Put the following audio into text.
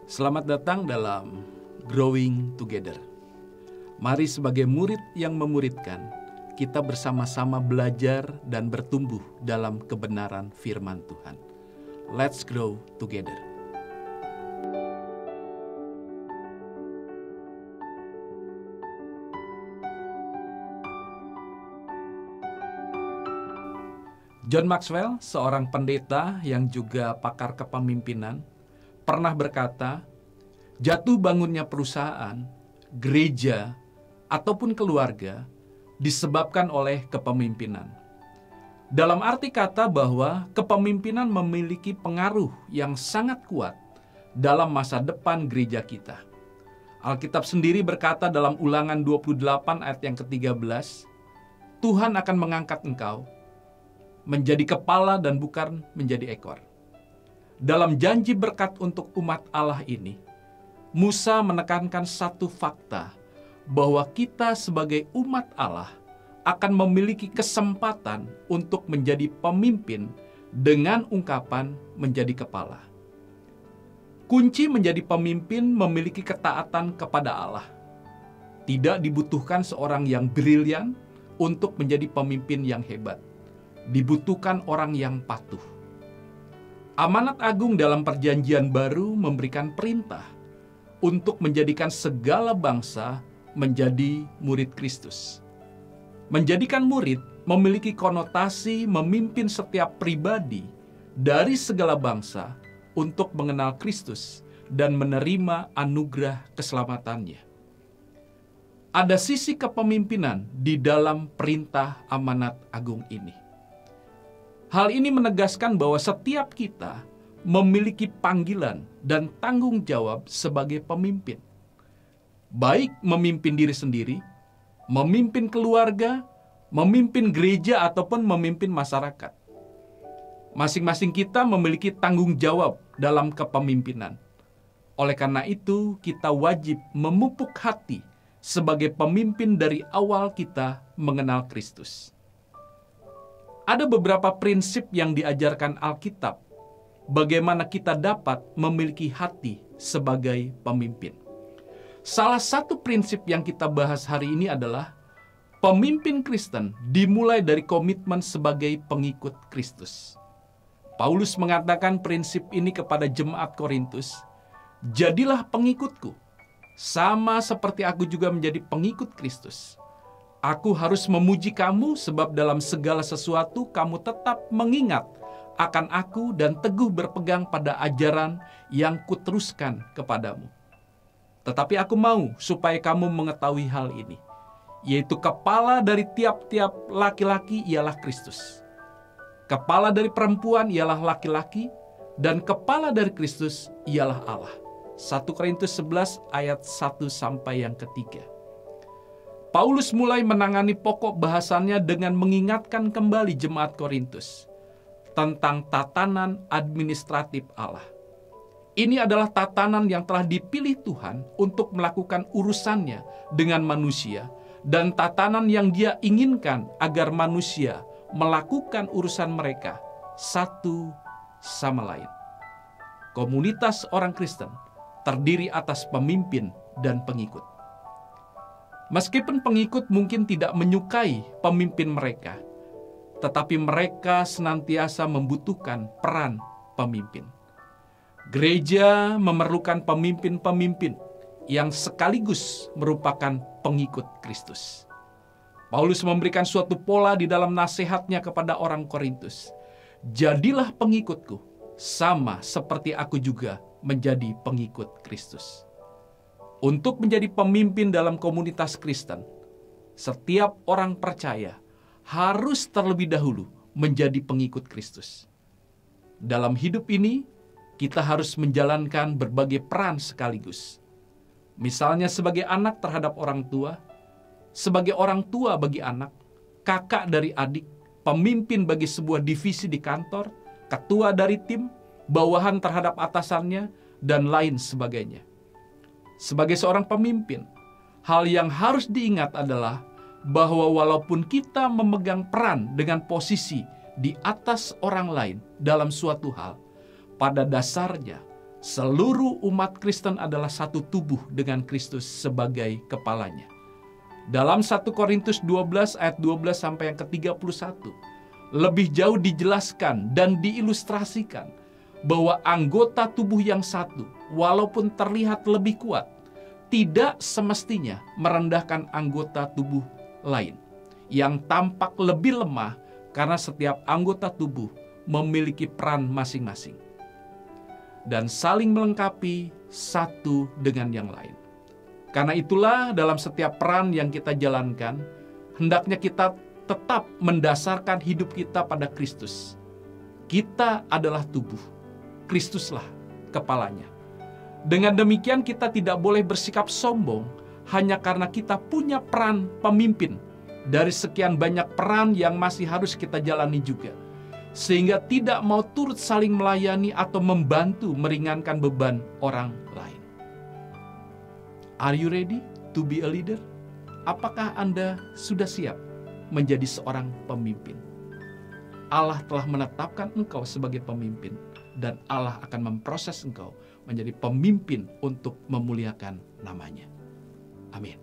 Selamat datang dalam Growing Together. Mari sebagai murid yang memuridkan, kita bersama-sama belajar dan bertumbuh dalam kebenaran firman Tuhan. Let's grow together. John Maxwell, seorang pendeta yang juga pakar kepemimpinan, pernah berkata, jatuh bangunnya perusahaan, gereja, ataupun keluarga disebabkan oleh kepemimpinan. Dalam arti kata bahwa kepemimpinan memiliki pengaruh yang sangat kuat dalam masa depan gereja kita. Alkitab sendiri berkata dalam Ulangan 28 ayat yang ke-13, Tuhan akan mengangkat engkau menjadi kepala dan bukan menjadi ekor. Dalam janji berkat untuk umat Allah ini, Musa menekankan satu fakta bahwa kita sebagai umat Allah akan memiliki kesempatan untuk menjadi pemimpin dengan ungkapan menjadi kepala. Kunci menjadi pemimpin memiliki ketaatan kepada Allah. Tidak dibutuhkan seorang yang brilian untuk menjadi pemimpin yang hebat. Dibutuhkan orang yang patuh. Amanat agung dalam Perjanjian Baru memberikan perintah untuk menjadikan segala bangsa menjadi murid Kristus. Menjadikan murid memiliki konotasi memimpin setiap pribadi dari segala bangsa untuk mengenal Kristus dan menerima anugerah keselamatannya. Ada sisi kepemimpinan di dalam perintah amanat agung ini. Hal ini menegaskan bahwa setiap kita memiliki panggilan dan tanggung jawab sebagai pemimpin. Baik memimpin diri sendiri, memimpin keluarga, memimpin gereja, ataupun memimpin masyarakat. Masing-masing kita memiliki tanggung jawab dalam kepemimpinan. Oleh karena itu, kita wajib memupuk hati sebagai pemimpin dari awal kita mengenal Kristus. Ada beberapa prinsip yang diajarkan Alkitab, bagaimana kita dapat memiliki hati sebagai pemimpin. Salah satu prinsip yang kita bahas hari ini adalah pemimpin Kristen dimulai dari komitmen sebagai pengikut Kristus. Paulus mengatakan prinsip ini kepada jemaat Korintus, jadilah pengikutku, sama seperti aku juga menjadi pengikut Kristus. Aku harus memuji kamu sebab dalam segala sesuatu kamu tetap mengingat akan aku dan teguh berpegang pada ajaran yang kuteruskan kepadamu. Tetapi aku mau supaya kamu mengetahui hal ini, yaitu kepala dari tiap-tiap laki-laki ialah Kristus. Kepala dari perempuan ialah laki-laki, dan kepala dari Kristus ialah Allah. 1 Korintus 11 ayat 1 sampai yang ketiga. Paulus mulai menangani pokok bahasannya dengan mengingatkan kembali jemaat Korintus tentang tatanan administratif Allah. Ini adalah tatanan yang telah dipilih Tuhan untuk melakukan urusannya dengan manusia dan tatanan yang Dia inginkan agar manusia melakukan urusan mereka satu sama lain. Komunitas orang Kristen terdiri atas pemimpin dan pengikut. Meskipun pengikut mungkin tidak menyukai pemimpin mereka, tetapi mereka senantiasa membutuhkan peran pemimpin. Gereja memerlukan pemimpin-pemimpin yang sekaligus merupakan pengikut Kristus. Paulus memberikan suatu pola di dalam nasihatnya kepada orang Korintus. Jadilah pengikutku, sama seperti aku juga menjadi pengikut Kristus. Untuk menjadi pemimpin dalam komunitas Kristen, setiap orang percaya harus terlebih dahulu menjadi pengikut Kristus. Dalam hidup ini, kita harus menjalankan berbagai peran sekaligus. Misalnya sebagai anak terhadap orang tua, sebagai orang tua bagi anak, kakak dari adik, pemimpin bagi sebuah divisi di kantor, ketua dari tim, bawahan terhadap atasannya, dan lain sebagainya. Sebagai seorang pemimpin, hal yang harus diingat adalah bahwa walaupun kita memegang peran dengan posisi di atas orang lain dalam suatu hal, pada dasarnya Seluruh umat Kristen adalah satu tubuh dengan Kristus sebagai kepalanya. Dalam 1 Korintus 12 ayat 12 sampai yang ke-31, lebih jauh dijelaskan dan diilustrasikan bahwa anggota tubuh yang satu, walaupun terlihat lebih kuat, tidak semestinya merendahkan anggota tubuh lain yang tampak lebih lemah, karena setiap anggota tubuh memiliki peran masing-masing dan saling melengkapi satu dengan yang lain. Karena itulah dalam setiap peran yang kita jalankan, hendaknya kita tetap mendasarkan hidup kita pada Kristus. Kita adalah tubuh, Kristuslah kepalanya. Dengan demikian kita tidak boleh bersikap sombong hanya karena kita punya peran pemimpin dari sekian banyak peran yang masih harus kita jalani juga, sehingga tidak mau turut saling melayani atau membantu meringankan beban orang lain. Are you ready to be a leader? Apakah Anda sudah siap menjadi seorang pemimpin? Allah telah menetapkan engkau sebagai pemimpin, dan Allah akan memproses engkau menjadi pemimpin untuk memuliakan namanya. Amin.